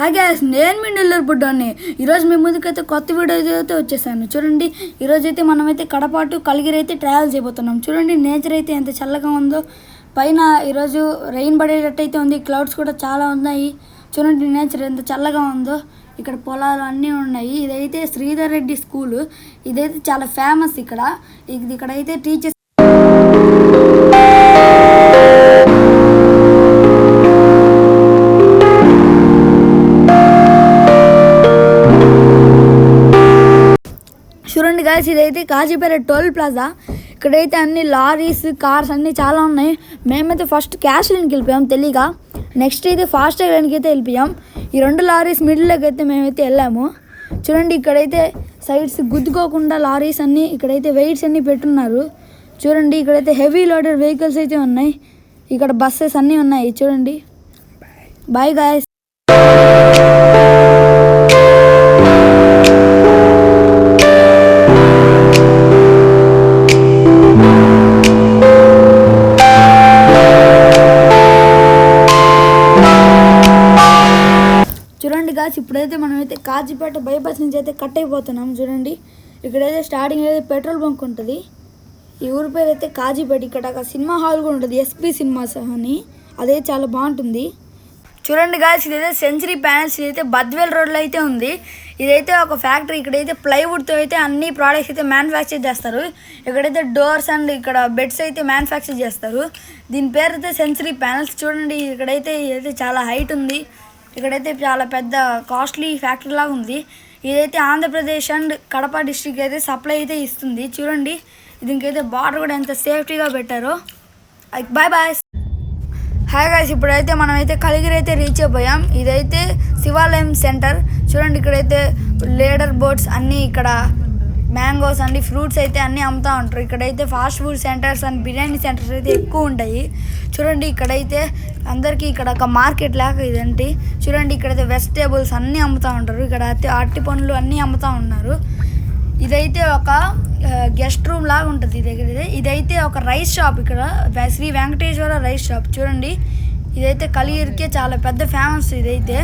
Hi guys, నేను మీ నెల్లూరు బుడ్డోని. ఈరోజు మీ ముందుకైతే కొత్త వీడియో అయితే వచ్చేసాను. చూడండి, ఈరోజు అయితే మనమైతే కడప టు కలిగిరి అయితే ట్రావెల్ చేయబోతున్నాం. చూడండి, నేచర్ అయితే ఎంత చల్లగా ఉందో. పైన ఈరోజు రెయిన్ పడేటట్టు అయితే ఉంది. క్లౌడ్స్ కూడా చాలా ఉన్నాయి. చూడండి, నేచర్ ఎంత చల్లగా ఉందో. ఇక్కడ పొలాలు అన్నీ ఉన్నాయి. ఇదైతే శ్రీధర్ రెడ్డి స్కూలు. ఇదైతే చాలా ఫేమస్ ఇక్కడైతే టీచర్స్ చూడండి గాయస్, ఇదైతే కాజీపేట టోల్ ప్లాజా. ఇక్కడైతే అన్ని లారీస్, కార్స్ అన్నీ చాలా ఉన్నాయి. మేమైతే ఫస్ట్ క్యాష్ లైన్కి వెళ్ళిపోయాం తెలియక. నెక్స్ట్ అయితే ఫాస్ట్ ట్యాగ్ లైన్కి అయితే వెళ్ళిపోయాం. ఈ రెండు లారీస్ మిడిల్లోకి అయితే మేమైతే వెళ్ళాము. చూడండి, ఇక్కడైతే సైడ్స్ గుద్దుకోకుండా లారీస్ అన్నీ ఇక్కడైతే వెయిట్స్ అన్నీ పెట్టున్నారు. చూడండి, ఇక్కడైతే హెవీ లోడెడ్ వెహికల్స్ అయితే ఉన్నాయి. ఇక్కడ బస్సెస్ అన్నీ ఉన్నాయి. చూడండి, బాయ్ గాయస్. చూడండి గాయస్, ఇప్పుడైతే మనమైతే కాజీపేట బైపాస్ నుంచి అయితే కట్ అయిపోతున్నాం. చూడండి, ఇక్కడైతే స్టార్టింగ్ అయితే పెట్రోల్ బంక్ ఉంటుంది. ఈ ఊరి పేరు అయితే కాజీపేట. ఇక్కడ ఒక సినిమా హాల్ కూడా ఉంటుంది, ఎస్పీ సినిమాస్ అని. అదే చాలా బాగుంటుంది. చూడండి గాయస్, ఇదైతే సెంచరీ ప్యానల్స్. ఇదైతే బద్వేల్ రోడ్లో అయితే ఉంది. ఇదైతే ఒక ఫ్యాక్టరీ. ఇక్కడైతే ప్లైవుడ్తో అయితే అన్ని ప్రోడక్ట్స్ అయితే మ్యానుఫ్యాక్చర్ చేస్తారు. ఇక్కడైతే డోర్స్ అండ్ ఇక్కడ బెడ్స్ అయితే మ్యానుఫ్యాక్చర్ చేస్తారు. దీని పేరు అయితే సెంచరీ ప్యానల్స్. చూడండి, ఇక్కడైతే ఇదైతే చాలా హైట్ ఉంది. ఇక్కడైతే చాలా పెద్ద కాస్ట్లీ ఫ్యాక్టరీ లాగా ఉంది. ఇదైతే ఆంధ్రప్రదేశ్ అండ్ కడప డిస్ట్రిక్ట్ అయితే సప్లై అయితే ఇస్తుంది. చూడండి, దీనికైతే బార్డర్ కూడా ఎంత సేఫ్టీగా పెట్టారో. Bye bye. హాయ్ గాయ్స్, ఇప్పుడైతే మనమైతే కలిగిరి అయితే రీచ్ అయిపోయాం. ఇదైతే శివాలయం సెంటర్. చూడండి, ఇక్కడైతే లేడర్ బోట్స్ అన్నీ, ఇక్కడ మ్యాంగోస్ అండి, ఫ్రూట్స్ అయితే అన్నీ అమ్ముతూ ఉంటారు. ఇక్కడైతే fast food centres and biryani centres అయితే ఎక్కువ ఉంటాయి. చూడండి, ఇక్కడైతే అందరికీ ఇక్కడ ఒక మార్కెట్ లాగా ఇదేంటి. చూడండి, ఇక్కడైతే వెజిటేబుల్స్ అన్నీ అమ్ముతూ ఉంటారు. ఇక్కడ అయితే అరటి పండ్లు అన్నీ అమ్ముతూ ఉన్నారు. ఇదైతే ఒక గెస్ట్ రూమ్ లాగా ఉంటుంది. ఇదైతే ఒక రైస్ షాప్. ఇక్కడ శ్రీ వెంకటేశ్వర రైస్ షాప్. చూడండి, ఇదైతే కలిగిరికే చాలా పెద్ద ఫేమస్. ఇదైతే